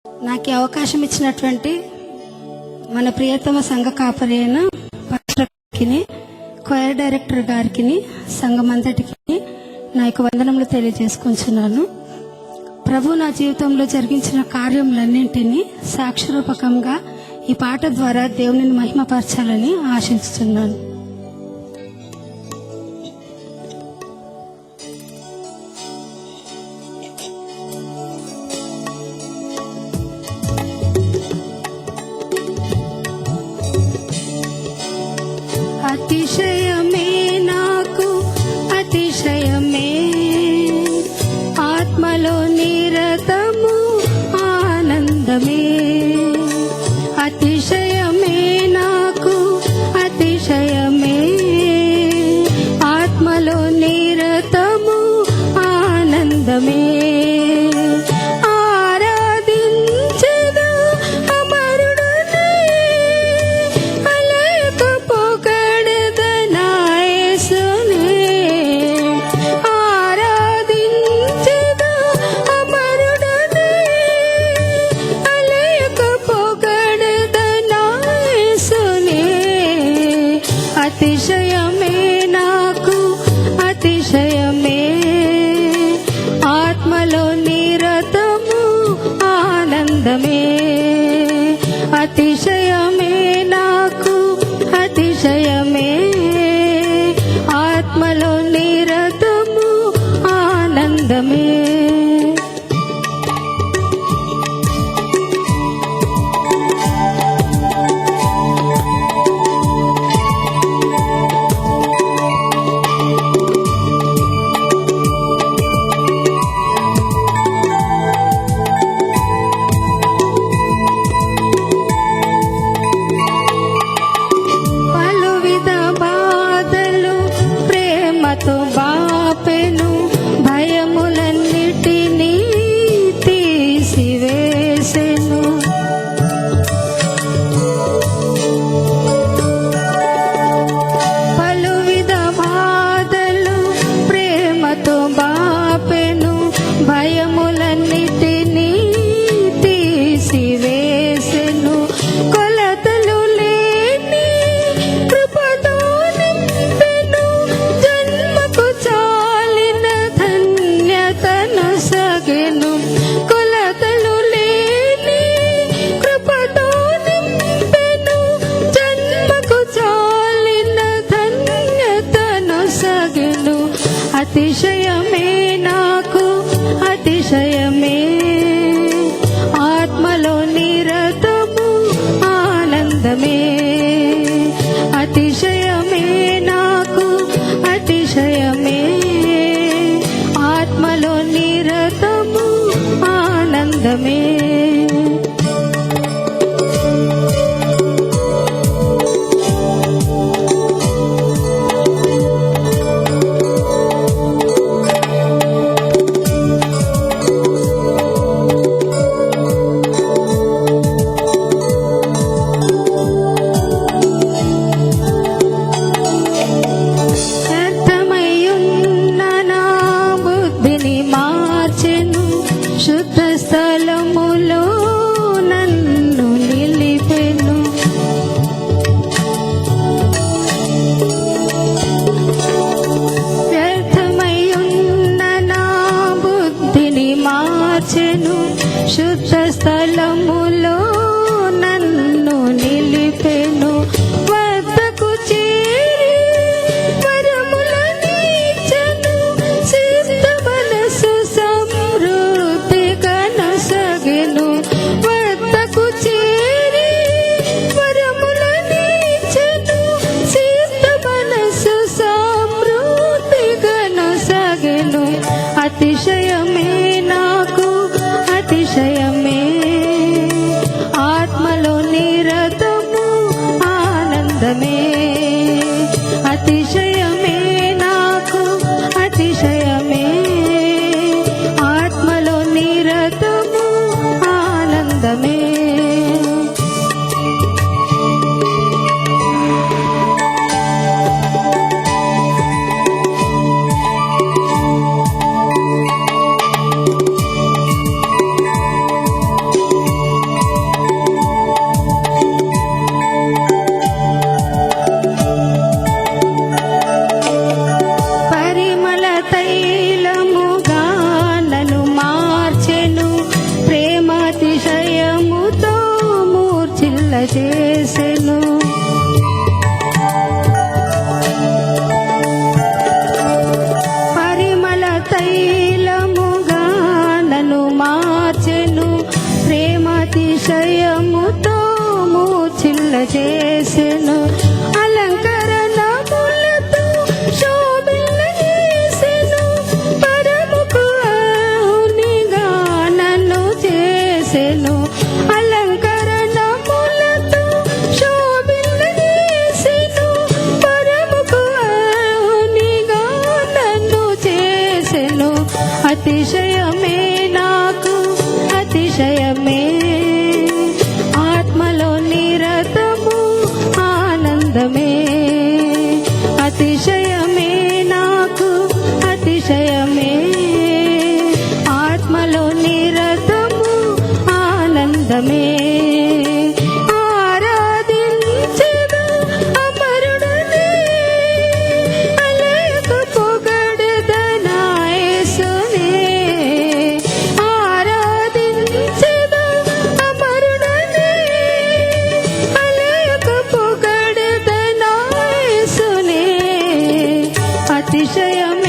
నాకు ఈ అవకాశం ఇచ్చినటువంటి మన ప్రియతమ సంఘ కాపరి అయిన పాస్టర్కి, కొయర్ డైరెక్టర్ గారికి, సంఘం అంతటికి నా యొక్క వందనములు తెలియజేసుకుంటున్నాను. ప్రభు నా జీవితంలో జరిగించిన కార్యములన్నింటినీ సాక్షరూపకంగా ఈ పాట ద్వారా దేవునిని మహిమపరచాలని ఆశిస్తున్నాను. అతిశయమే నాకు అతిశయమే, ఆత్మలో నిరతము ఆనందమే. అతిశయమే నాకు అతిశయమే, ఆత్మలో నిరతము ఆనందమే. అతిశయమే నాకు అతిశయమే, ఆత్మలో నిరతము ఆనందమే. అతిశయమే నాకు అతిశయమే, ఆత్మలో నిరతము ఆనందమే. బాపెను భయములన్నిటినీ తీసివేసెను. పలువిధ బాధలు ప్రేమతో బాపెను భయములన్నిటినీ తీసివేసెను. కొలతలు లేని కృపతో నింపెను, జన్మకు చాలిన ధన్యతను సగెను. కొలతలు లేని కృపతో నింపెను, జన్మకు చాలిన ధన్యతను సగెను. అతిశయమే నాకు అతిశయమే, ఆత్మలో నిరతము ఆనందమే. అతిశయమే నాకు అతిశయమే, ఆత్మలో నిరతము ఆనందమే. శుద్ధ స్థలములో నన్ను నిలిపెను. వ్యర్థమయ్యున్న నా బుద్ధిని మార్చెను, శుద్ధ స్థలములో నన్ను నిలిపెను. వద్దకు చేరి వరములనిచ్చెను, సిద్ధ మనసు సమృద్ధి కనసగెను. వద్దకు చేరి వరములనిచ్చెను, సిద్ధ మనసు సమృద్ధి కనసగెను. అతిశయమే నాకు అతిశయమే, ఆత్మలో నిరతము ఆనందమే. అతిశయమే నాకు అతిశయమే, ఆత్మలో నిరతము ఆనందమే. అతిశయమే నాకు అతిశయమే, ఆత్మలో నిరతము ఆనందమే. అతిశయమే నాకు అతిశయమే, ఆత్మలో నిరతము ఆనందమే. ఆరాధించెదా అమరుడనే, అలయక పొగడెదనా యేసునే. ఆరాధించెదా అమరుడనే, అలయక పొగడెదనా యేసునే. అతిశయం